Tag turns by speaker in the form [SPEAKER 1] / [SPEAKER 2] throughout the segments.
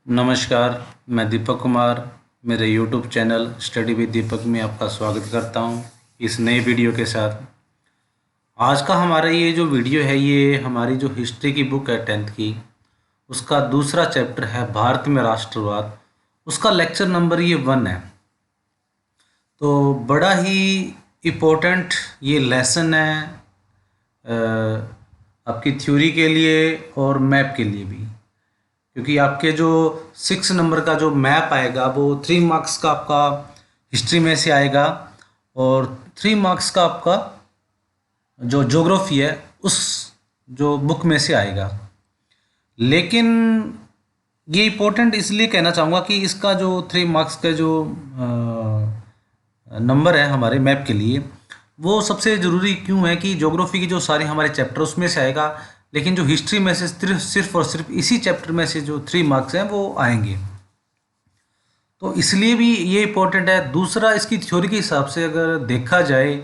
[SPEAKER 1] नमस्कार, मैं दीपक कुमार मेरे यूट्यूब चैनल स्टडी विद दीपक में आपका स्वागत करता हूं इस नए वीडियो के साथ। आज का हमारा ये जो वीडियो है ये हमारी जो हिस्ट्री की बुक है 10th की, उसका दूसरा चैप्टर है भारत में राष्ट्रवाद। उसका लेक्चर नंबर ये 1 है। तो बड़ा ही इम्पोर्टेंट ये लेसन है आपकी थ्योरी के लिए और मैप के लिए भी, क्योंकि आपके जो 6 नंबर का जो मैप आएगा वो 3 मार्क्स का आपका हिस्ट्री में से आएगा और 3 मार्क्स का आपका जो ज्योग्राफी है उस जो बुक में से आएगा। लेकिन ये इम्पोर्टेंट इसलिए कहना चाहूँगा कि इसका जो 3 मार्क्स का जो नंबर है हमारे मैप के लिए वो सबसे ज़रूरी क्यों है कि ज्योग्राफी की जो सारे हमारे चैप्टर उसमें से आएगा, लेकिन जो हिस्ट्री में से सिर्फ और सिर्फ इसी चैप्टर में से जो 3 मार्क्स हैं वो आएंगे। तो इसलिए भी ये इम्पोर्टेंट है। दूसरा, इसकी थ्योरी के हिसाब से अगर देखा जाए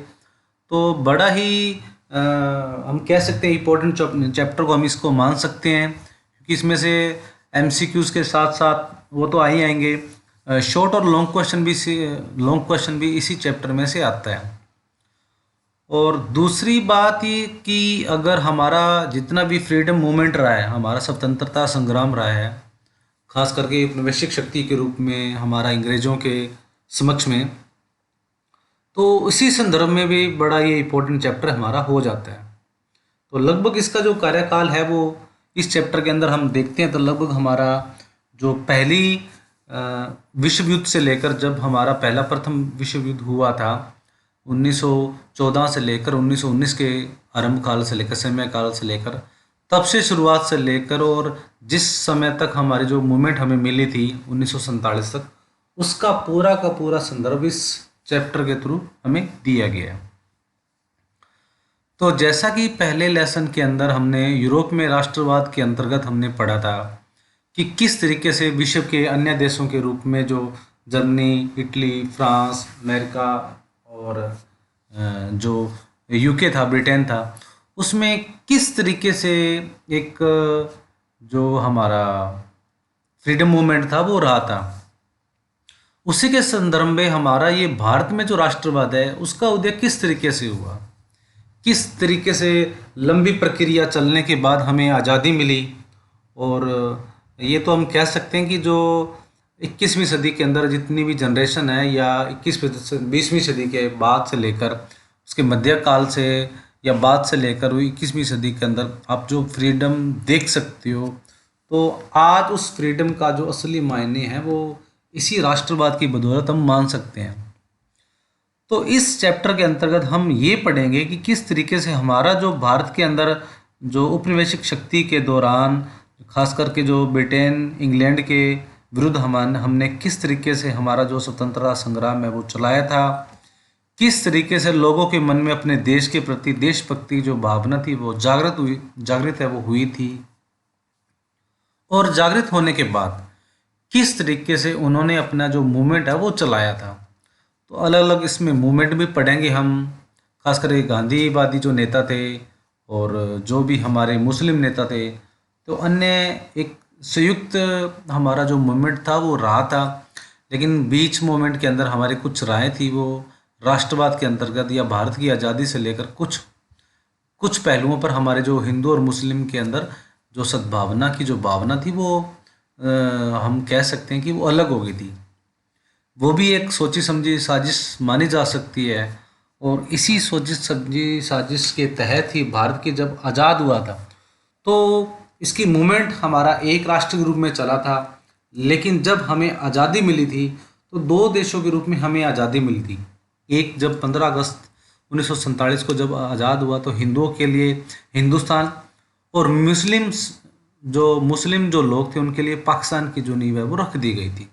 [SPEAKER 1] तो बड़ा ही हम कह सकते हैं इम्पोर्टेंट चैप्टर को हम इसको मान सकते हैं, क्योंकि इसमें से एमसीक्यूज़ के साथ साथ वो तो आ ही आएंगे, शॉर्ट और लॉन्ग क्वेश्चन भी इसी चैप्टर में से आता है। और दूसरी बात ये कि अगर हमारा जितना भी फ्रीडम मूवमेंट रहा है, हमारा स्वतंत्रता संग्राम रहा है, खास करके उपनिवेशिक शक्ति के रूप में हमारा अंग्रेज़ों के समक्ष में, तो इसी संदर्भ में भी बड़ा ये इम्पोर्टेंट चैप्टर हमारा हो जाता है। तो लगभग इसका जो कार्यकाल है वो इस चैप्टर के अंदर हम देखते हैं तो लगभग हमारा जो पहली विश्व युद्ध से लेकर जब हमारा पहला प्रथम विश्व युद्ध हुआ था 1914 से लेकर 1919 के आरंभ काल से लेकर समय काल से लेकर तब से शुरुआत से लेकर और जिस समय तक हमारी जो मूवमेंट हमें मिली थी 1947 तक, उसका पूरा का पूरा संदर्भ इस चैप्टर के थ्रू हमें दिया गया है। तो जैसा कि पहले लेसन के अंदर हमने यूरोप में राष्ट्रवाद के अंतर्गत हमने पढ़ा था कि किस तरीके से विश्व के अन्य देशों के रूप में जो जर्मनी, इटली, फ्रांस, अमेरिका और जो यूके था, ब्रिटेन था, उसमें किस तरीके से एक जो हमारा फ्रीडम मूवमेंट था वो रहा था। उसी के संदर्भ में हमारा ये भारत में जो राष्ट्रवाद है उसका उदय किस तरीके से हुआ, किस तरीके से लंबी प्रक्रिया चलने के बाद हमें आज़ादी मिली। और ये तो हम कह सकते हैं कि जो 21वीं सदी के अंदर जितनी भी जनरेशन है या 20वीं सदी के बाद से लेकर उसके मध्यकाल से या बाद से लेकर वो 21वीं सदी के अंदर आप जो फ्रीडम देख सकते हो, तो आज उस फ्रीडम का जो असली मायने हैं वो इसी राष्ट्रवाद की बदौलत हम मान सकते हैं। तो इस चैप्टर के अंतर्गत हम ये पढ़ेंगे कि किस तरीके से हमारा जो भारत के अंदर जो उपनिवेशिक शक्ति के दौरान खास करके जो ब्रिटेन, इंग्लैंड के विरुद्ध हमने किस तरीके से हमारा जो स्वतंत्रता संग्राम है वो चलाया था, किस तरीके से लोगों के मन में अपने देश के प्रति देशभक्ति जो भावना थी वो जागृत है वो हुई थी, और जागृत होने के बाद किस तरीके से उन्होंने अपना जो मूवमेंट है वो चलाया था। तो अलग अलग इसमें मूवमेंट भी पढ़ेंगे हम, खास करके गांधीवादी जो नेता थे और जो भी हमारे मुस्लिम नेता थे, तो अन्य एक संयुक्त हमारा जो मूवमेंट था वो रहा था। लेकिन बीच मूवमेंट के अंदर हमारी कुछ राय थी वो राष्ट्रवाद के अंतर्गत या भारत की आज़ादी से लेकर कुछ कुछ पहलुओं पर हमारे जो हिंदू और मुस्लिम के अंदर जो सद्भावना की जो भावना थी वो हम कह सकते हैं कि वो अलग हो गई थी। वो भी एक सोची समझी साजिश मानी जा सकती है, और इसी सोची समझी साजिश के तहत ही भारत की जब आज़ाद हुआ था तो इसकी मूवमेंट हमारा एक राष्ट्र के रूप में चला था। लेकिन जब हमें आज़ादी मिली थी तो 2 देशों के रूप में हमें आज़ादी मिली थी। एक जब 15 अगस्त 1947 को जब आज़ाद हुआ तो हिंदुओं के लिए हिंदुस्तान और मुस्लिम जो लोग थे उनके लिए पाकिस्तान की जो नींव है वो रख दी गई थी।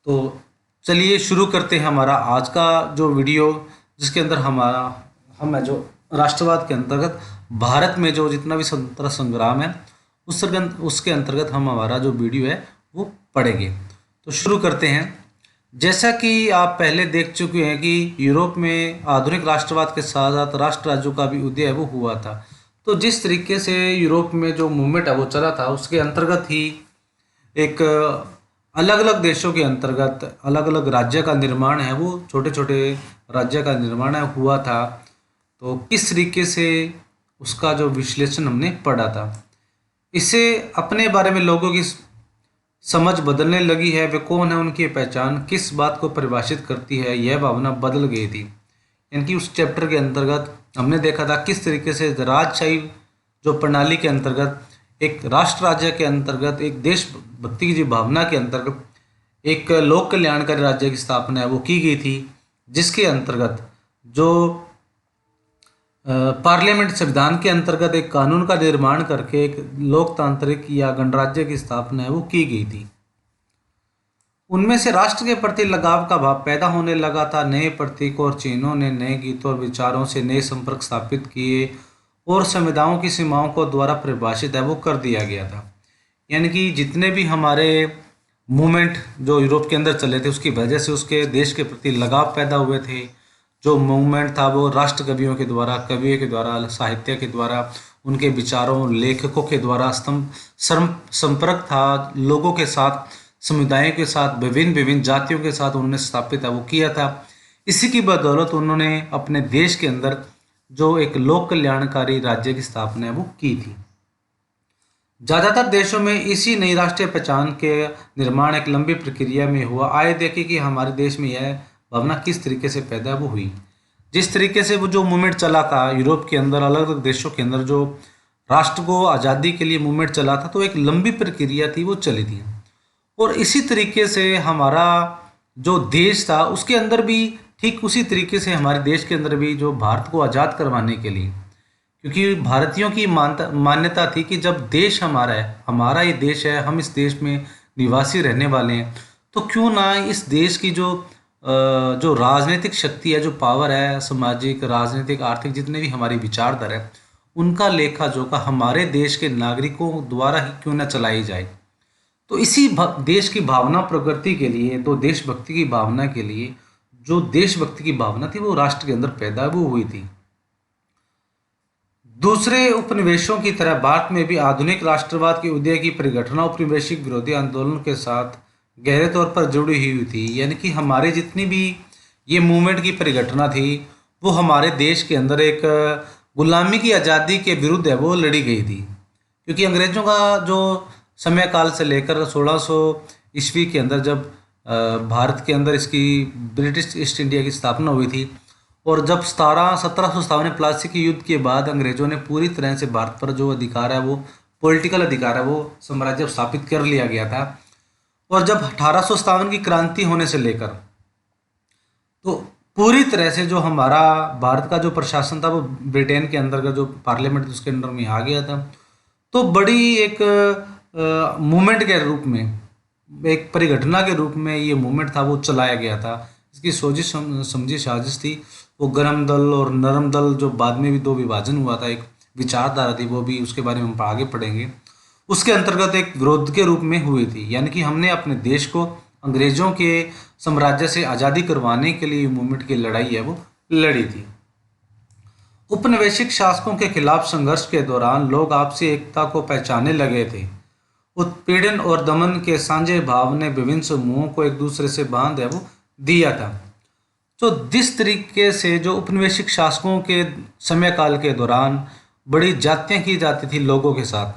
[SPEAKER 1] तो चलिए शुरू करते हैं हमारा आज का जो वीडियो, जिसके अंदर हम जो राष्ट्रवाद के अंतर्गत भारत में जो जितना भी स्वतंत्रता संग्राम है उसके अंतर्गत हम हमारा जो वीडियो है वो पढ़ेंगे। तो शुरू करते हैं। जैसा कि आप पहले देख चुके हैं कि यूरोप में आधुनिक राष्ट्रवाद के साथ साथ राष्ट्र राज्यों का भी उदय है वो हुआ था। तो जिस तरीके से यूरोप में जो मूवमेंट है वो चला था उसके अंतर्गत ही एक अलग अलग देशों के अंतर्गत अलग अलग राज्य का निर्माण है, वो छोटे छोटे राज्य का निर्माण है हुआ था। तो किस तरीके से उसका जो विश्लेषण हमने पढ़ा था, इससे अपने बारे में लोगों की समझ बदलने लगी है। वे कौन है, उनकी पहचान किस बात को परिभाषित करती है, यह भावना बदल गई थी। यानी कि उस चैप्टर के अंतर्गत हमने देखा था किस तरीके से राजशाही जो प्रणाली के अंतर्गत, एक राष्ट्र राज्य के अंतर्गत, एक देशभक्ति की जो भावना के अंतर्गत एक लोक कल्याणकारी राज्य की स्थापना है वो की गई थी, जिसके अंतर्गत जो पार्लियामेंट संविधान के अंतर्गत एक कानून का निर्माण करके एक लोकतांत्रिक या गणराज्य की स्थापना है वो की गई थी। उनमें से राष्ट्र के प्रति लगाव का भाव पैदा होने लगा था। नए प्रतीक और चिन्हों ने नए गीतों और विचारों से नए संपर्क स्थापित किए और संविधाओं की सीमाओं को द्वारा परिभाषित है वो कर दिया गया था। यानी कि जितने भी हमारे मूवमेंट जो यूरोप के अंदर चले थे, उसकी वजह से उसके देश के प्रति लगाव पैदा हुए थे। जो मूवमेंट था वो राष्ट्र कवियों के द्वारा, कवियों के द्वारा, साहित्य के द्वारा, उनके विचारों, लेखकों के द्वारा संपर्क था लोगों के साथ, समुदायों के साथ, विभिन्न विभिन्न जातियों के साथ उन्होंने स्थापित है वो किया था। इसी की बदौलत उन्होंने अपने देश के अंदर जो एक लोक कल्याणकारी राज्य की स्थापना है वो की थी। ज़्यादातर देशों में इसी नई राष्ट्रीय पहचान के निर्माण एक लंबी प्रक्रिया में हुआ। आए देखें कि हमारे देश में यह भावना किस तरीके से पैदा वो हुई। जिस तरीके से वो जो मूवमेंट चला था यूरोप के अंदर, अलग अलग देशों के अंदर जो राष्ट्र को आज़ादी के लिए मूवमेंट चला था, तो एक लंबी प्रक्रिया थी वो चली थी। और इसी तरीके से हमारा जो देश था उसके अंदर भी ठीक उसी तरीके से हमारे देश के अंदर भी जो भारत को आज़ाद करवाने के लिए, क्योंकि भारतीयों की मान्यता थी कि जब देश हमारा है, हमारा ही देश है, हम इस देश में निवासी रहने वाले हैं, तो क्यों ना इस देश की जो राजनीतिक शक्ति है, जो पावर है, सामाजिक, राजनीतिक, आर्थिक, जितने भी हमारी विचारधारा है, उनका लेखा जोखा हमारे देश के नागरिकों द्वारा ही क्यों ना चलाई जाए। तो इसी देश की भावना प्रगति के लिए, तो देशभक्ति की भावना के लिए, जो देशभक्ति की भावना थी वो राष्ट्र के अंदर पैदा वो हुई थी। दूसरे उपनिवेशों की तरह भारत में भी आधुनिक राष्ट्रवाद के उदय की परिघटना उपनिवेशिक विरोधी आंदोलन के साथ गहरे तौर पर जुड़ी हुई थी। यानी कि हमारे जितनी भी ये मूवमेंट की परिघटना थी वो हमारे देश के अंदर एक गुलामी की आज़ादी के विरुद्ध है वो लड़ी गई थी। क्योंकि अंग्रेजों का जो समय काल से लेकर 1600 ईस्वी के अंदर जब भारत के अंदर इसकी ब्रिटिश ईस्ट इंडिया की स्थापना हुई थी, और जब 1757 में प्लासी के युद्ध के बाद अंग्रेजों ने पूरी तरह से भारत पर जो अधिकार है वो पॉलिटिकल अधिकार है वो साम्राज्य स्थापित कर लिया गया था। और जब 1857 की क्रांति होने से लेकर तो पूरी तरह से जो हमारा भारत का जो प्रशासन था वो ब्रिटेन के अंदर का जो पार्लियामेंट उसके अंडर में आ गया था। तो बड़ी एक मूवमेंट के रूप में, एक परिघटना के रूप में ये मूवमेंट था वो चलाया गया था। इसकी सोची समझी साजिश थी। वो गर्म दल और नरम दल जो बाद में भी दो विभाजन हुआ था, एक विचारधारा थी, वो भी उसके बारे में हम आगे पढ़ेंगे। उसके अंतर्गत एक विरोध के रूप में हुई थी। यानी कि हमने अपने देश को अंग्रेजों के साम्राज्य से आज़ादी करवाने के लिए मूवमेंट की लड़ाई है वो लड़ी थी। उपनिवेशिक शासकों के खिलाफ संघर्ष के दौरान लोग आपसी एकता को पहचानने लगे थे। उत्पीड़न और दमन के साझे भाव ने विभिन्न समूहों को एक दूसरे से बांध है वो दिया था। तो जिस तरीके से जो उपनिवेशिक शासकों के समय काल के दौरान बड़ी जातियां की जाती थी लोगों के साथ,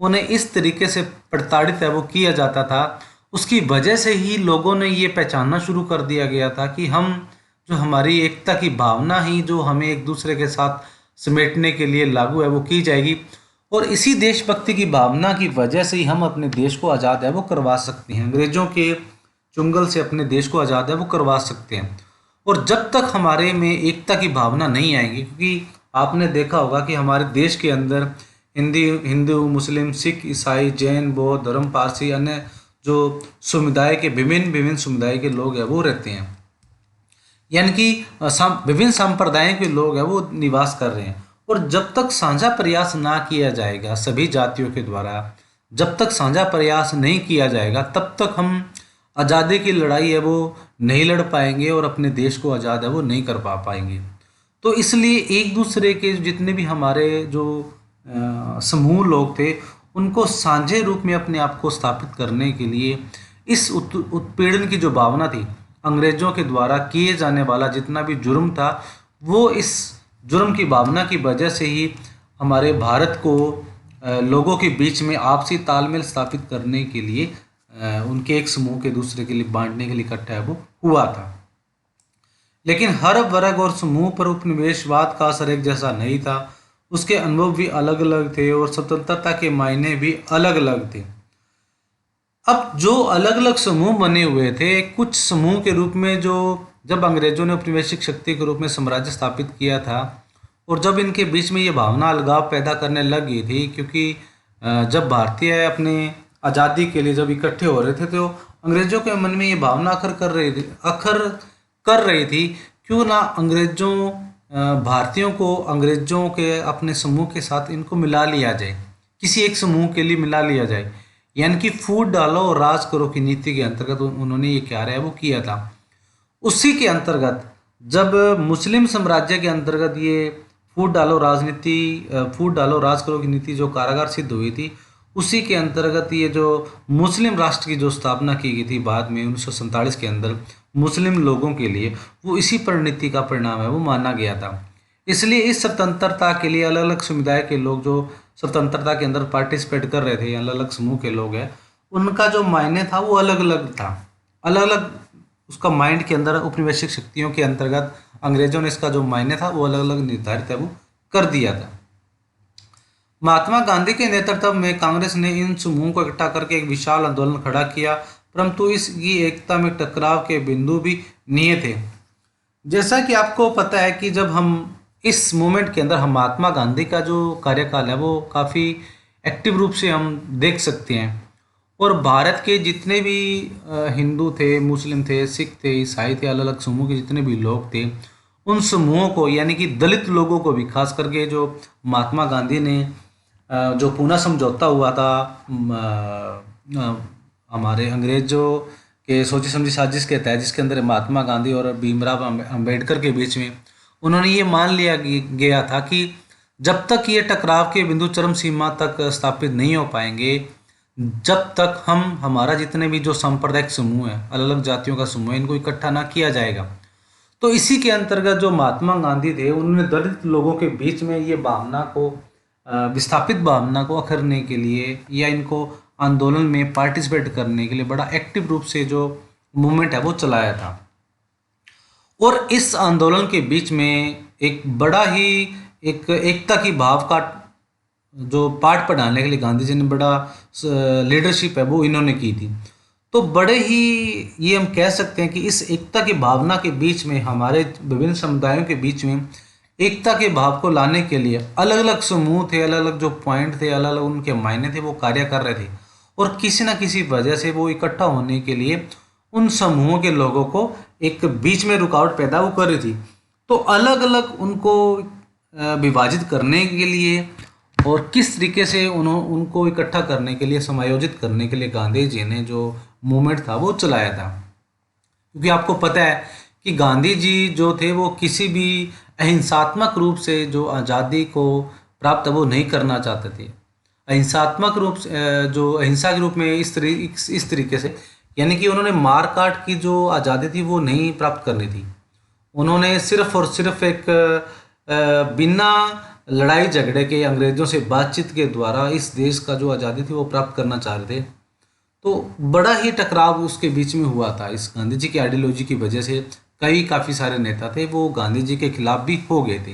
[SPEAKER 1] उन्हें इस तरीके से प्रताड़ित है वो किया जाता था, उसकी वजह से ही लोगों ने ये पहचानना शुरू कर दिया गया था कि हम जो हमारी एकता की भावना ही जो हमें एक दूसरे के साथ समेटने के लिए लागू है वो की जाएगी। और इसी देशभक्ति की भावना की वजह से ही हम अपने देश को आज़ाद है वो करवा सकते हैं, अंग्रेजों के चुंगल से अपने देश को आज़ाद है वो करवा सकते हैं। और जब तक हमारे में एकता की भावना नहीं आएगी, क्योंकि आपने देखा होगा कि हमारे देश के अंदर हिंदू, मुस्लिम, सिख, ईसाई, जैन, बौद्ध धर्म, पारसी, अन्य जो समुदाय के विभिन्न समुदाय के लोग हैं वो रहते हैं। यानी कि विभिन्न संप्रदायों के लोग हैं वो निवास कर रहे हैं। और जब तक साझा प्रयास ना किया जाएगा सभी जातियों के द्वारा, जब तक साझा प्रयास नहीं किया जाएगा, तब तक हम आज़ादी की लड़ाई है वो नहीं लड़ पाएंगे और अपने देश को आज़ाद है वो नहीं कर पाएंगे। तो इसलिए एक दूसरे के जितने भी हमारे जो समूह लोग थे, उनको साझे रूप में अपने आप को स्थापित करने के लिए इस उत्पीड़न की जो भावना थी, अंग्रेजों के द्वारा किए जाने वाला जितना भी जुर्म था, वो इस जुर्म की भावना की वजह से ही हमारे भारत को लोगों के बीच में आपसी तालमेल स्थापित करने के लिए उनके एक समूह के दूसरे के लिए बांटने के लिए इकट्ठा वो हुआ था। लेकिन हर वर्ग और समूह पर उपनिवेशवाद का असर एक जैसा नहीं था। उसके अनुभव भी अलग अलग थे और स्वतंत्रता के मायने भी अलग अलग थे। अब जो अलग अलग समूह बने हुए थे, कुछ समूह के रूप में जो जब अंग्रेजों ने उपनिवेशिक शक्ति के रूप में साम्राज्य स्थापित किया था, और जब इनके बीच में ये भावना अलगाव पैदा करने लग गई थी, क्योंकि जब भारतीय अपने आज़ादी के लिए जब इकट्ठे हो रहे थे तो अंग्रेजों के मन में ये भावना अखर कर रही थी, क्यों ना अंग्रेजों भारतीयों को अंग्रेजों के अपने समूह के साथ इनको मिला लिया जाए, किसी एक समूह के लिए मिला लिया जाए, यानी कि फूट डालो और राज करो की नीति के अंतर्गत उन्होंने ये क्या है वो किया था। उसी के अंतर्गत जब मुस्लिम साम्राज्य के अंतर्गत ये फूट डालो राज करो की नीति जो कारागार सिद्ध हुई थी, उसी के अंतर्गत ये जो मुस्लिम राष्ट्र की जो स्थापना की गई थी बाद में 1947 के अंदर मुस्लिम लोगों के लिए, वो इसी परिणति का परिणाम है वो माना गया था। इसलिए इस स्वतंत्रता के लिए अलग अलग समुदाय के लोग जो स्वतंत्रता के अंदर पार्टिसिपेट कर रहे थे, अलग अलग समूह के लोग हैं, उनका जो मायने था वो अलग अलग था। अलग अलग उसका माइंड के अंदर उपनिवेशिक शक्तियों के अंतर्गत अंग्रेजों ने इसका जो मायने था वो अलग अलग निर्धारित है वो कर दिया था। महात्मा गांधी के नेतृत्व में कांग्रेस ने इन समूहों को इकट्ठा करके एक विशाल आंदोलन खड़ा किया, परंतु इसकी एकता में टकराव के बिंदु भी निहित थे। जैसा कि आपको पता है कि जब हम इस मूवमेंट के अंदर हम महात्मा गांधी का जो कार्यकाल है वो काफ़ी एक्टिव रूप से हम देख सकते हैं, और भारत के जितने भी हिंदू थे, मुस्लिम थे, सिख थे, ईसाई थे, अलग अलग समूह के जितने भी लोग थे, उन समूहों को यानी कि दलित लोगों को भी खास करके जो महात्मा गांधी ने जो पूना समझौता हुआ था हमारे अंग्रेजों के सोची समझी साजिश के तहत, जिसके अंदर महात्मा गांधी और भीमराव अंबेडकर के बीच में उन्होंने ये मान लिया गया था कि जब तक ये टकराव के बिंदु चरम सीमा तक स्थापित नहीं हो पाएंगे, जब तक हमारा जितने भी जो सांप्रदायिक समूह है, अलग अलग जातियों का समूह है, इनको इकट्ठा ना किया जाएगा। तो इसी के अंतर्गत जो महात्मा गांधी थे उन्होंने दलित लोगों के बीच में ये भावना को विस्थापित भावना को अखरने के लिए या इनको आंदोलन में पार्टिसिपेट करने के लिए बड़ा एक्टिव रूप से जो मूवमेंट है वो चलाया था। और इस आंदोलन के बीच में एक बड़ा ही एक एकता की भाव का जो पाठ पढ़ाने के लिए गांधी जी ने बड़ा लीडरशिप है वो इन्होंने की थी। तो बड़े ही ये हम कह सकते हैं कि इस एकता की भावना के बीच में हमारे विभिन्न समुदायों के बीच में एकता के भाव को लाने के लिए अलग अलग समूह थे, अलग अलग जो पॉइंट थे, अलग अलग उनके मायने थे, वो कार्य कर रहे थे, और किसी न किसी वजह से वो इकट्ठा होने के लिए उन समूहों के लोगों को एक बीच में रुकावट पैदा वो कर रही थी। तो अलग अलग उनको विभाजित करने के लिए और किस तरीके से उनको इकट्ठा करने के लिए, समायोजित करने के लिए गांधी जी ने जो मूवमेंट था वो चलाया था। क्योंकि आपको पता है कि गांधी जी जो थे वो किसी भी अहिंसात्मक रूप से जो आज़ादी को प्राप्त वो नहीं करना चाहते थे। अहिंसात्मक रूप से जो अहिंसा के रूप में इस तरीके से, यानी कि उन्होंने मार काट की जो आज़ादी थी वो नहीं प्राप्त करनी थी। उन्होंने सिर्फ और सिर्फ एक बिना लड़ाई झगड़े के अंग्रेज़ों से बातचीत के द्वारा इस देश का जो आज़ादी थी वो प्राप्त करना चाह रहे थे। तो बड़ा ही टकराव उसके बीच में हुआ था। इस गांधी जी की आइडियोलॉजी की वजह से काफ़ी सारे नेता थे वो गांधी जी के खिलाफ भी हो गए थे।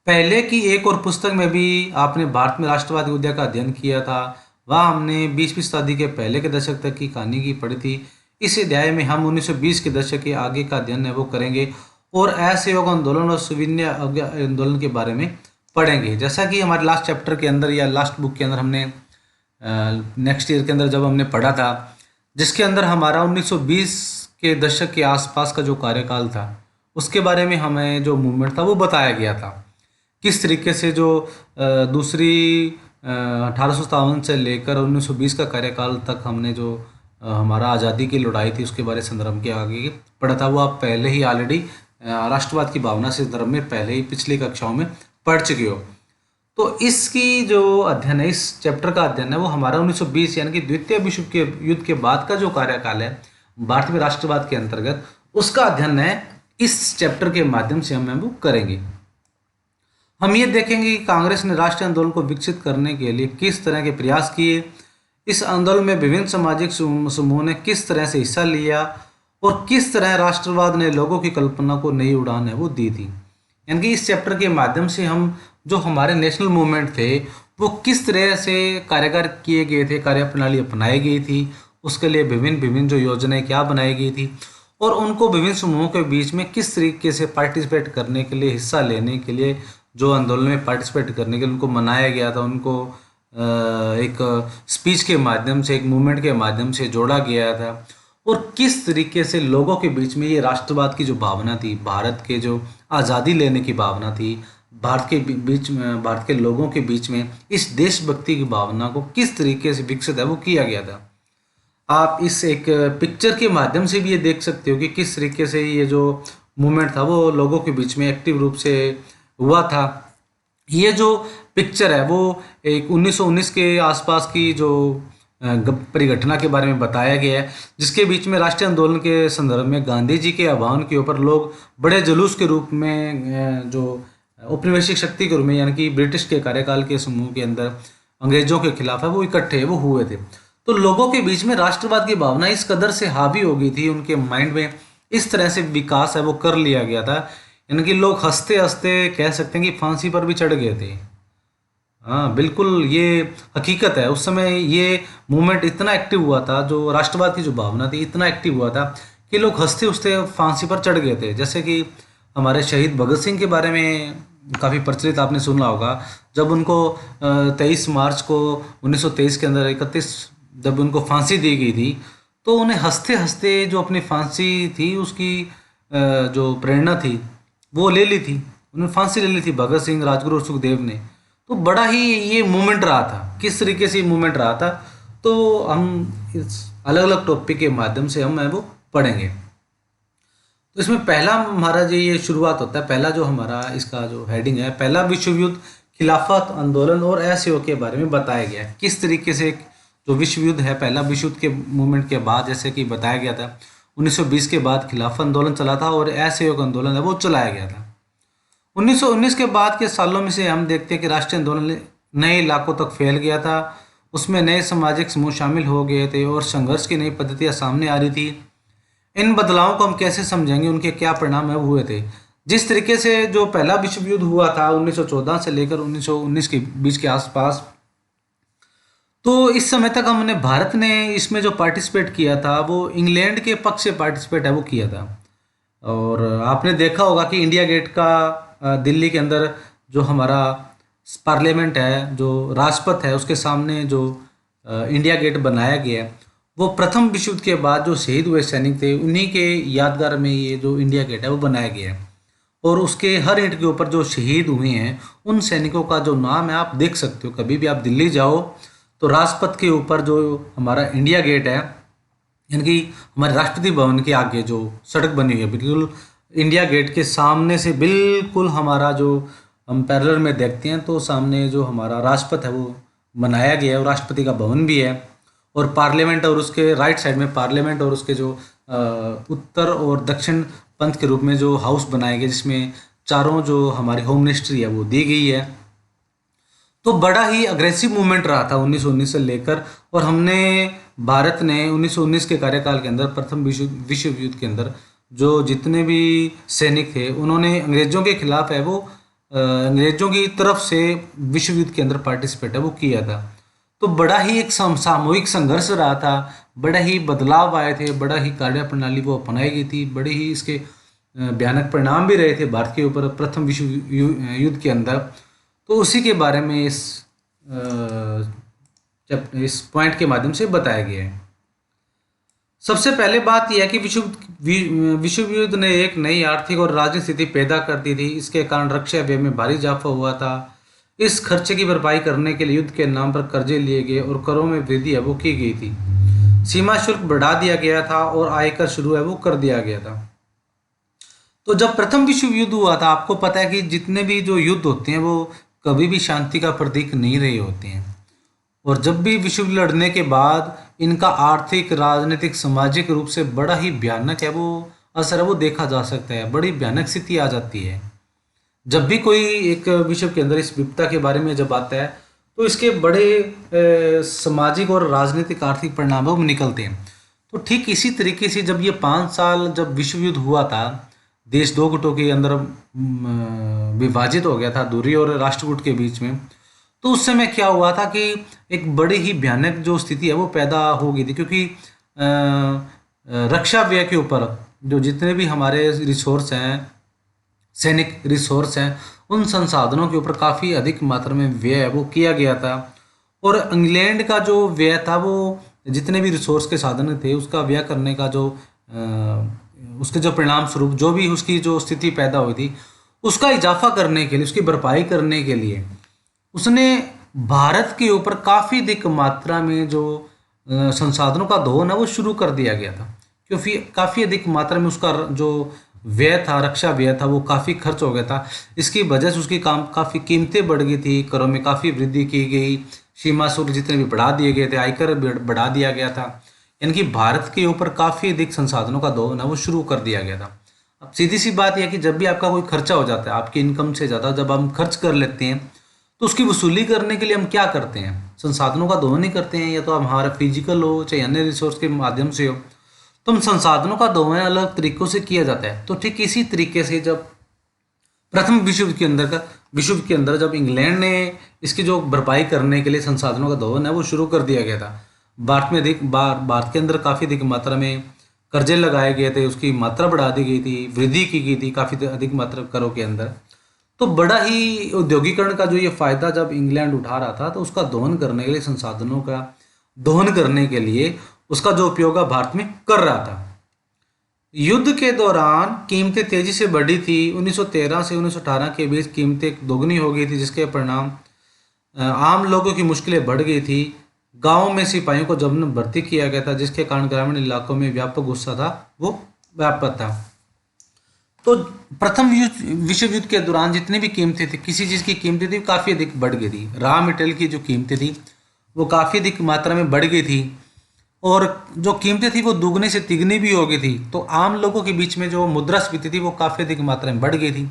[SPEAKER 1] पहले की एक और पुस्तक में भी आपने भारत में राष्ट्रवादी उदय का अध्ययन किया था, वहाँ हमने 20वीं शताब्दी के पहले के दशक तक की कहानी की पढ़ी थी। इस अध्याय में हम 1920 के दशक के आगे का अध्ययन है वो करेंगे और असहयोग आंदोलन और सविनय आंदोलन के बारे में पढ़ेंगे। जैसा कि हमारे लास्ट चैप्टर के अंदर या लास्ट बुक के अंदर हमने नेक्स्ट ईयर के अंदर जब हमने पढ़ा था, जिसके अंदर हमारा 1920 के दशक के आसपास का जो कार्यकाल था उसके बारे में हमें जो मूवमेंट था वो बताया गया था। किस तरीके से जो दूसरी 1857 से लेकर 1920 का कार्यकाल तक हमने जो हमारा आज़ादी की लड़ाई थी उसके बारे संदर्भ के आगे पढ़ा था, वो आप पहले ही ऑलरेडी राष्ट्रवाद की भावना से संदर्भ में पहले ही पिछली कक्षाओं में पढ़ चुके हो। तो इसकी जो अध्ययन है, इस चैप्टर का अध्ययन है, वो हमारा 1920 यानी कि द्वितीय विश्व के युद्ध के बाद का जो कार्यकाल है भारतीय राष्ट्रवाद के अंतर्गत, उसका अध्ययन है इस चैप्टर के माध्यम से हम वो करेंगे। हम ये देखेंगे कि कांग्रेस ने राष्ट्रीय आंदोलन को विकसित करने के लिए किस तरह के प्रयास किए, इस आंदोलन में विभिन्न सामाजिक समूहों ने किस तरह से हिस्सा लिया और किस तरह राष्ट्रवाद ने लोगों की कल्पना को नई उड़ान है वो दी थी। यानी कि इस चैप्टर के माध्यम से हम जो हमारे नेशनल मूवमेंट थे वो किस तरह से कार्यकर किए गए थे, कार्यप्रणाली अपनाई गई थी, उसके लिए विभिन्न विभिन्न जो योजनाएं क्या बनाई गई थी और उनको विभिन्न समूहों के बीच में किस तरीके से पार्टिसिपेट करने के लिए, हिस्सा लेने के लिए, जो आंदोलन में पार्टिसिपेट करने के लिए उनको मनाया गया था, उनको एक स्पीच के माध्यम से, एक मूवमेंट के माध्यम से जोड़ा गया था और किस तरीके से लोगों के बीच में ये राष्ट्रवाद की जो भावना थी, भारत के जो आज़ादी लेने की भावना थी, भारत के बीच में, भारत के लोगों के बीच में इस देशभक्ति की भावना को किस तरीके से विकसित है वो किया गया था। आप इस एक पिक्चर के माध्यम से भी ये देख सकते हो कि किस तरीके से ये जो मूवमेंट था वो लोगों के बीच में एक्टिव रूप से हुआ था। ये जो पिक्चर है वो एक 1919 के आसपास की जो परिघटना के बारे में बताया गया है, जिसके बीच में राष्ट्रीय आंदोलन के संदर्भ में गांधी जी के आह्वान के ऊपर लोग बड़े जुलूस के रूप में, जो औपनिवेशिक शक्ति के रूप में यानी कि ब्रिटिश के कार्यकाल के समूह के अंदर अंग्रेजों के खिलाफ है वो इकट्ठे वो हुए थे। तो लोगों के बीच में राष्ट्रवाद की भावना इस कदर से हावी हो गई थी, उनके माइंड में इस तरह से विकास है वो कर लिया गया था, यानी कि लोग हंसते हंसते कह सकते हैं कि फांसी पर भी चढ़ गए थे। हाँ बिल्कुल, ये हकीकत है। उस समय ये मूवमेंट इतना एक्टिव हुआ था, जो राष्ट्रवाद की जो भावना थी इतना एक्टिव हुआ था कि लोग हंसते हंसते फांसी पर चढ़ गए थे। जैसे कि हमारे शहीद भगत सिंह के बारे में काफ़ी प्रचलित आपने सुना होगा, जब उनको 23 मार्च को 1923 के अंदर 31 जब उनको फांसी दी गई थी, तो उन्हें हंसते हंसते जो अपनी फांसी थी उसकी जो प्रेरणा थी वो ले ली थी, उन्होंने फांसी ले ली थी भगत सिंह, राजगुरु और सुखदेव ने। तो बड़ा ही ये मूवमेंट रहा था, किस तरीके से मूवमेंट रहा था, तो हम इस अलग अलग टॉपिक के माध्यम से हम वो पढ़ेंगे। तो इसमें पहला हमारा जो ये शुरुआत होता है, पहला जो हमारा इसका जो हेडिंग है, पहला विश्व युद्ध, खिलाफत आंदोलन और असहयोग के बारे में बताया गया है। किस तरीके से जो विश्व युद्ध है, पहला विश्व युद्ध के मूवमेंट के बाद, जैसे कि बताया गया था 1920 के बाद खिलाफत आंदोलन चला था और असहयोग आंदोलन है वो चलाया गया था। 1919 के बाद के सालों में से हम देखते हैं कि राष्ट्रीय आंदोलन नए इलाकों तक फैल गया था, उसमें नए सामाजिक समूह शामिल हो गए थे और संघर्ष की नई पद्धतियाँ सामने आ रही थी। इन बदलावों को हम कैसे समझेंगे, उनके क्या परिणाम है हुए थे। जिस तरीके से जो पहला विश्व युद्ध हुआ था 1914 से लेकर 1919 के बीच के आसपास, तो इस समय तक हमने भारत ने इसमें जो पार्टिसिपेट किया था वो इंग्लैंड के पक्ष से पार्टिसिपेट है वो किया था। और आपने देखा होगा कि इंडिया गेट का दिल्ली के अंदर जो हमारा पार्लियामेंट है, जो राजपथ है, उसके सामने जो इंडिया गेट बनाया गया है, वो प्रथम विश्व युद्ध के बाद जो शहीद हुए सैनिक थे उन्हीं के यादगार में ये जो इंडिया गेट है वो बनाया गया है। और उसके हर ईंट के ऊपर जो शहीद हुए हैं उन सैनिकों का जो नाम है आप देख सकते हो। कभी भी आप दिल्ली जाओ तो राजपथ के ऊपर जो हमारा इंडिया गेट है, यानी कि हमारे राष्ट्रपति भवन के आगे जो सड़क बनी हुई है, बिल्कुल इंडिया गेट के सामने से बिल्कुल हमारा जो हम पैरेलल में देखते हैं तो सामने जो हमारा राजपथ है वो बनाया गया है और राष्ट्रपति का भवन भी है। और पार्लियामेंट और उसके राइट साइड में पार्लियामेंट और उसके जो उत्तर और दक्षिण पंथ के रूप में जो हाउस बनाए गए, जिसमें चारों जो हमारी होम मिनिस्ट्री है वो दी गई है। तो बड़ा ही अग्रेसिव मूवमेंट रहा था 1919 से लेकर, और हमने भारत ने 1919 के कार्यकाल के अंदर प्रथम विश्व युद्ध के अंदर जो जितने भी सैनिक थे उन्होंने अंग्रेजों के खिलाफ है वो अंग्रेजों की तरफ से विश्व युद्ध के अंदर पार्टिसिपेट है वो किया था। तो बड़ा ही एक सामूहिक संघर्ष रहा था, बड़ा ही बदलाव आए थे, बड़ा ही कार्य प्रणाली वो अपनाई गई थी, बड़े ही इसके भयानक परिणाम भी रहे थे भारत के ऊपर प्रथम विश्व युद्ध के अंदर। तो उसी के बारे में इस पॉइंट के माध्यम से बताया गया है। सबसे पहले बात यह है कि विश्व युद्ध ने एक नई आर्थिक और राजनीतिक स्थिति पैदा कर दी थी। इसके कारण रक्षा व्यय में भारी इजाफा हुआ था। इस खर्चे की भरपाई करने के लिए युद्ध के नाम पर कर्जे लिए गए और करों में वृद्धि है वो की गई थी। सीमा शुल्क बढ़ा दिया गया था और आयकर शुरू है वो कर दिया गया था। तो जब प्रथम विश्व युद्ध हुआ था, आपको पता है कि जितने भी जो युद्ध होते हैं वो कभी भी शांति का प्रतीक नहीं रहे होते हैं। और जब भी विश्व युद्ध लड़ने के बाद इनका आर्थिक, राजनीतिक, सामाजिक रूप से बड़ा ही भयानक है वो असर है वो देखा जा सकता है, बड़ी भयानक स्थिति आ जाती है। जब भी कोई एक विश्व के अंदर इस विपदा के बारे में जब आता है तो इसके बड़े सामाजिक और राजनीतिक आर्थिक परिणाम वो निकलते हैं। तो ठीक इसी तरीके से जब ये 5 साल जब विश्व युद्ध हुआ था, देश दो गुटों के अंदर विभाजित हो गया था, दूरी और राष्ट्रकूट के बीच में, तो उस समय क्या हुआ था कि एक बड़ी ही भयानक जो स्थिति है वो पैदा हो गई थी, क्योंकि रक्षा व्यय के ऊपर जो जितने भी हमारे रिसोर्स हैं, सैनिक रिसोर्स हैं, उन संसाधनों के ऊपर काफ़ी अधिक मात्रा में व्यय वो किया गया था। और इंग्लैंड का जो व्यय था वो जितने भी रिसोर्स के साधन थे उसका व्यय करने का जो उसके जो परिणाम स्वरूप जो भी उसकी जो स्थिति पैदा हुई थी उसका इजाफा करने के लिए, उसकी भरपाई करने के लिए उसने भारत के ऊपर काफ़ी अधिक मात्रा में जो संसाधनों का दोहन है वो शुरू कर दिया गया था, क्योंकि काफ़ी अधिक मात्रा में उसका जो व्यय था, रक्षा व्यय था, वो काफ़ी खर्च हो गया था। इसकी वजह से उसकी काफ़ी कीमतें बढ़ गई थी, करों में काफ़ी वृद्धि की गई, सीमा शुल्क जितने भी बढ़ा दिए गए थे, आयकर बढ़ा दिया गया था, यानी कि भारत के ऊपर काफ़ी अधिक संसाधनों का दोहन है वो शुरू कर दिया गया था। अब सीधी सी बात यह है कि जब भी आपका कोई खर्चा हो जाता है, आपकी इनकम से ज़्यादा जब हम खर्च कर लेते हैं तो उसकी वसूली करने के लिए हम क्या करते हैं, संसाधनों का दोहन ही करते हैं, या तो हमारा फिजिकल हो चाहे अन्य रिसोर्स के माध्यम से हो, तो हम संसाधनों का दोहन अलग तरीक़ों से किया जाता है। तो ठीक इसी तरीके से जब प्रथम विश्व युद्ध के अंदर जब इंग्लैंड ने इसकी जो भरपाई करने के लिए संसाधनों का दोहन है वो शुरू कर दिया गया था, भारत के अंदर काफ़ी अधिक मात्रा में कर्जे लगाए गए थे, उसकी मात्रा बढ़ा दी गई थी, वृद्धि की गई थी काफ़ी अधिक मात्रा करों के अंदर। तो बड़ा ही औद्योगिकरण का जो ये फ़ायदा जब इंग्लैंड उठा रहा था तो उसका दोहन करने के लिए, संसाधनों का दोहन करने के लिए उसका जो उपयोग भारत में कर रहा था। युद्ध के दौरान कीमतें तेजी से बढ़ी थी। 1913 से 1918 के बीच कीमतें दोगुनी हो गई थी, जिसके परिणाम आम लोगों की मुश्किलें बढ़ गई थी। गांवों में सिपाहियों को जबरन भर्ती किया गया था, जिसके कारण ग्रामीण इलाकों में व्यापक गुस्सा था वो व्यापक था। तो प्रथम विश्व युद्ध के दौरान जितनी भी कीमतें थी, किसी चीज़ की कीमतें थी काफ़ी अधिक बढ़ गई थी। रॉ मटेरियल की जो कीमतें थी वो काफ़ी अधिक मात्रा में बढ़ गई थी, और जो कीमतें थी वो दुगनी से तिगनी भी हो गई थी। तो आम लोगों के बीच में जो मुद्रास्फीति थी वो काफ़ी अधिक मात्रा में बढ़ गई थी।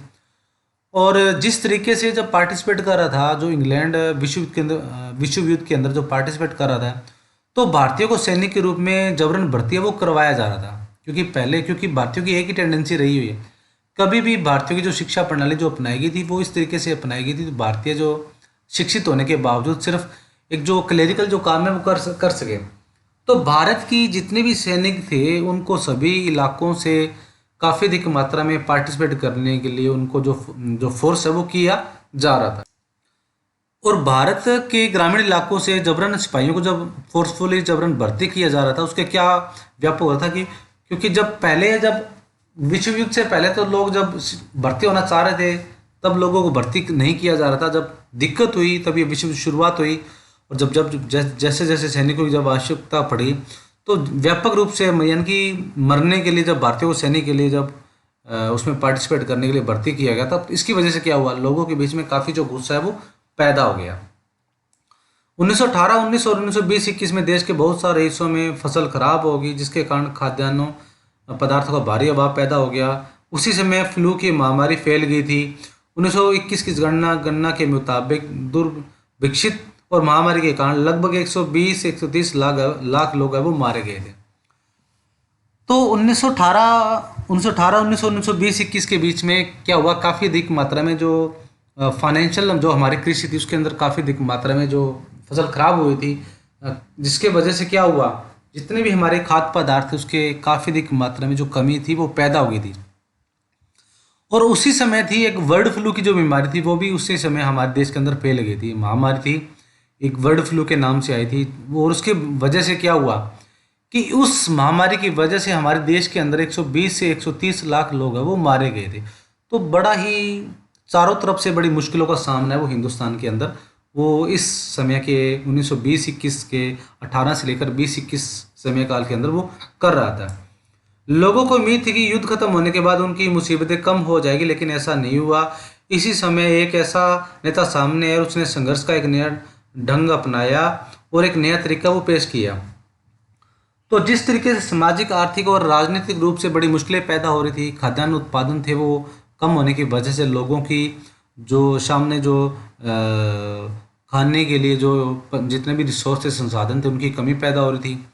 [SPEAKER 1] और जिस तरीके से जब पार्टिसिपेट कर रहा था जो इंग्लैंड विश्व युद्ध के अंदर जो पार्टिसिपेट कर रहा था, तो भारतीयों को सैनिक के रूप में जबरन भर्ती है वो करवाया जा रहा था, क्योंकि भारतीयों की एक ही टेंडेंसी रही हुई है, कभी भी भारतीयों की जो शिक्षा प्रणाली जो अपनाई गई थी वो इस तरीके से अपनाई गई थी, तो भारतीय जो शिक्षित होने के बावजूद सिर्फ एक जो क्लेरिकल जो काम है वो कर सके। तो भारत की जितने भी सैनिक थे उनको सभी इलाकों से काफ़ी अधिक मात्रा में पार्टिसिपेट करने के लिए उनको जो फोर्स है वो किया जा रहा था। और भारत के ग्रामीण इलाकों से जबरन सिपाहियों को जब फोर्सफुली जबरन भर्ती किया जा रहा था, उसके क्या व्यापक हो रहा था कि क्योंकि जब विश्व युद्ध से पहले तो लोग जब भर्ती होना चाह रहे थे तब लोगों को भर्ती नहीं किया जा रहा था। जब दिक्कत हुई तब ये विश्व युद्ध शुरुआत हुई, और जब जैसे जैसे सैनिकों की जब आवश्यकता पड़ी तो व्यापक रूप से यानी कि मरने के लिए जब भारतीयों को सैनिक के लिए जब उसमें पार्टिसिपेट करने के लिए भर्ती किया गया तब इसकी वजह से क्या हुआ, लोगों के बीच में काफ़ी जो गुस्सा है वो पैदा हो गया। 1918, 19 और 1920, 21 में देश के बहुत सारे हिस्सों में फसल खराब होगी, जिसके कारण खाद्यान्नों पदार्थों का भारी अभाव पैदा हो गया। उसी समय फ्लू की महामारी फैल गई थी। 1921 की गणना के मुताबिक दुर्भिक्षित और महामारी के कारण लगभग 120 से 130 लाख लोग है वो मारे गए थे। तो 1918, 1919 और 1920, 21 के बीच में क्या हुआ, काफ़ी अधिक मात्रा में जो फाइनेंशियल जो हमारी कृषि थी उसके अंदर काफ़ी अधिक मात्रा में जो फसल खराब हुई थी, जिसके वजह से क्या हुआ, जितने भी हमारे खाद्य पदार्थ थे उसके काफ़ी अधिक मात्रा में जो कमी थी वो पैदा हो गई थी। और उसी समय थी एक बर्ड फ्लू की जो बीमारी थी वो भी उसी समय हमारे देश के अंदर फैल गई थी। महामारी थी, एक बर्ड फ्लू के नाम से आई थी। और उसके वजह से क्या हुआ कि उस महामारी की वजह से हमारे देश के अंदर 120 से 130 लाख लोग हैं वो मारे गए थे। तो बड़ा ही चारों तरफ से बड़ी मुश्किलों का सामना है वो हिंदुस्तान के अंदर वो इस समय के 1920-21 के 18 से लेकर 20-21 समय काल के अंदर वो कर रहा था। लोगों को उम्मीद थी कि युद्ध खत्म होने के बाद उनकी मुसीबतें कम हो जाएगी, लेकिन ऐसा नहीं हुआ। इसी समय एक ऐसा नेता सामने आया और उसने संघर्ष का एक नया ढंग अपनाया और एक नया तरीका वो पेश किया। तो जिस तरीके से सामाजिक, आर्थिक और राजनीतिक रूप से बड़ी मुश्किलें पैदा हो रही थी, खाद्यान्न उत्पादन थे वो कम होने की वजह से लोगों की जो सामने जो खाने के लिए जो जितने भी रिसोर्स थे, संसाधन थे, उनकी कमी पैदा हो रही थी।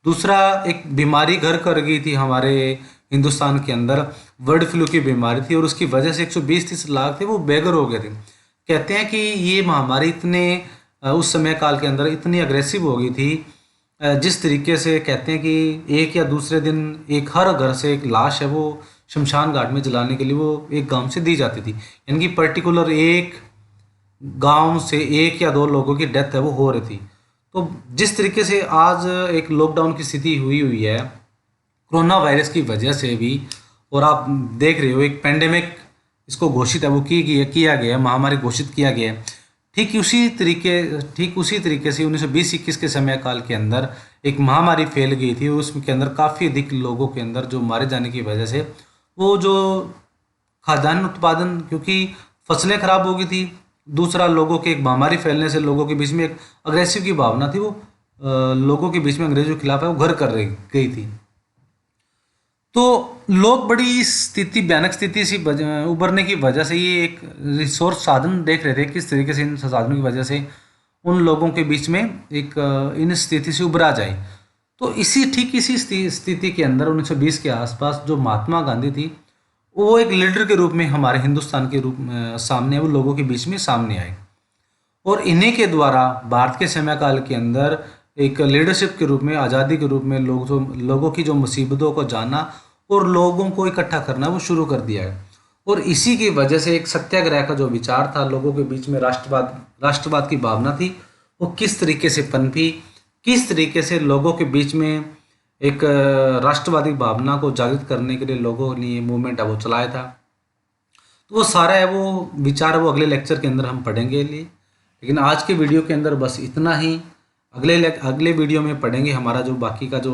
[SPEAKER 1] दूसरा, एक बीमारी घर कर गई थी हमारे हिंदुस्तान के अंदर, बर्ड फ्लू की बीमारी थी और उसकी वजह से 120-130 लाख थे वो बेघर हो गए थे। कहते हैं कि ये महामारी इतने उस समय काल के अंदर इतनी अग्रेसिव हो गई थी, जिस तरीके से कहते हैं कि एक या दूसरे दिन एक हर घर से एक लाश है वो शमशान घाट में जलाने के लिए वो एक गांव से दी जाती थी। यानी कि पर्टिकुलर एक गांव से एक या दो लोगों की डेथ है वो हो रही थी। तो जिस तरीके से आज एक लॉकडाउन की स्थिति हुई हुई है कोरोना वायरस की वजह से भी, और आप देख रहे हो एक पेंडेमिक इसको घोषित है वो किया गया है, महामारी घोषित किया गया है। ठीक उसी तरीके से 1920-21 के समय काल के अंदर एक महामारी फैल गई थी और उसके अंदर काफ़ी अधिक लोगों के अंदर जो मारे जाने की वजह से वो जो खाद्यान्न उत्पादन, क्योंकि फसलें खराब हो गई थी, दूसरा लोगों के एक महामारी फैलने से लोगों के बीच में एक अग्रेसिव की भावना थी, वो लोगों के बीच में अंग्रेजों के खिलाफ है वो घर कर रही गई थी। तो लोग बड़ी स्थिति भयानक स्थिति से उभरने की वजह से ये एक रिसोर्स साधन देख रहे थे किस तरीके से इन संसाधनों की वजह से उन लोगों के बीच में एक इन स्थिति से उभरा जाए। तो इसी स्थिति के अंदर 1920 के आसपास जो महात्मा गांधी थी वो एक लीडर के रूप में हमारे हिंदुस्तान के रूप में सामने, वो लोगों के बीच में सामने आए और इन्हीं के द्वारा भारत के समय काल के अंदर एक लीडरशिप के रूप में, आज़ादी के रूप में लोगों की जो मुसीबतों को जाना और लोगों को इकट्ठा करना वो शुरू कर दिया है। और इसी की वजह से एक सत्याग्रह का जो विचार था, लोगों के बीच में राष्ट्रवाद की भावना थी, वो किस तरीके से पनपी, किस तरीके से लोगों के बीच में एक राष्ट्रवादी भावना को जागृत करने के लिए लोगों ने ये मूवमेंट है वो चलाया था। तो वो सारा है वो विचार वो अगले लेक्चर के अंदर हम पढ़ेंगे लेकिन आज के वीडियो के अंदर बस इतना ही। अगले वीडियो में पढ़ेंगे हमारा जो बाकी का जो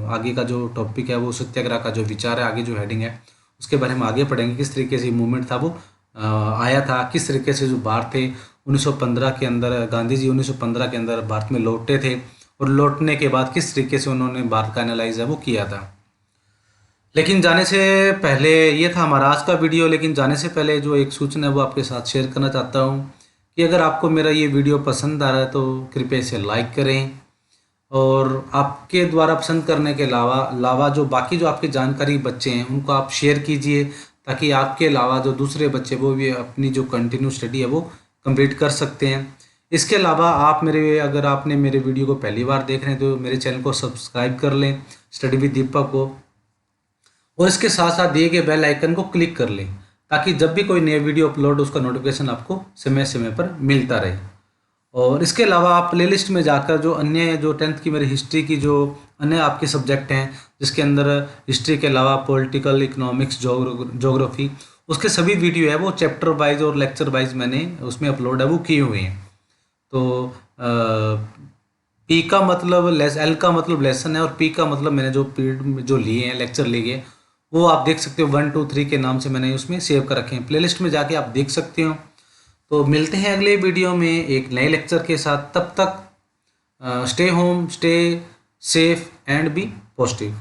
[SPEAKER 1] आगे का जो टॉपिक है वो सत्याग्रह का जो विचार है, आगे जो हेडिंग है उसके बारे में आगे पढ़ेंगे, किस तरीके से मूवमेंट था वो आया था, किस तरीके से जो भारत थे 1915 के अंदर, गांधी जी 1915 के अंदर भारत में लौटे थे और लौटने के बाद किस तरीके से उन्होंने भारत का एनालाइज है वो किया था। लेकिन जाने से पहले, ये था हमारा आज का वीडियो, लेकिन जाने से पहले जो एक सूचना है वो आपके साथ शेयर करना चाहता हूँ कि अगर आपको मेरा ये वीडियो पसंद आ रहा है तो कृपया इसे लाइक करें और आपके द्वारा पसंद करने के अलावा जो बाकी जो आपके जानकारी बच्चे हैं उनको आप शेयर कीजिए, ताकि आपके अलावा जो दूसरे बच्चे वो भी अपनी जो कंटिन्यू स्टडी है वो कंप्लीट कर सकते हैं। इसके अलावा अगर आपने मेरे वीडियो को पहली बार देख रहे हैं तो मेरे चैनल को सब्सक्राइब कर लें, स्टडी विद दीपक को, और इसके साथ साथ दिए गए बेल आइकन को क्लिक कर लें ताकि जब भी कोई नया वीडियो अपलोड उसका नोटिफिकेशन आपको समय समय पर मिलता रहे। और इसके अलावा आप प्लेलिस्ट में जाकर जो अन्य जो 10th की मेरी हिस्ट्री की जो अन्य आपके सब्जेक्ट हैं, जिसके अंदर हिस्ट्री के अलावा पॉलिटिकल, इकोनॉमिक्स, जोग्राफी, उसके सभी वीडियो है वो चैप्टर वाइज और लेक्चर वाइज मैंने उसमें अपलोड है वो किए हुए हैं। तो पी का मतलब एल का मतलब लेसन है और पी का मतलब मैंने जो पीरियड जो लिए हैं, लेक्चर लिए, वो आप देख सकते हो 1 2 3 के नाम से मैंने उसमें सेव कर रखे हैं, प्लेलिस्ट में जाके आप देख सकते हो। तो मिलते हैं अगले वीडियो में एक नए लेक्चर के साथ। तब तक stay home, stay safe and be positive.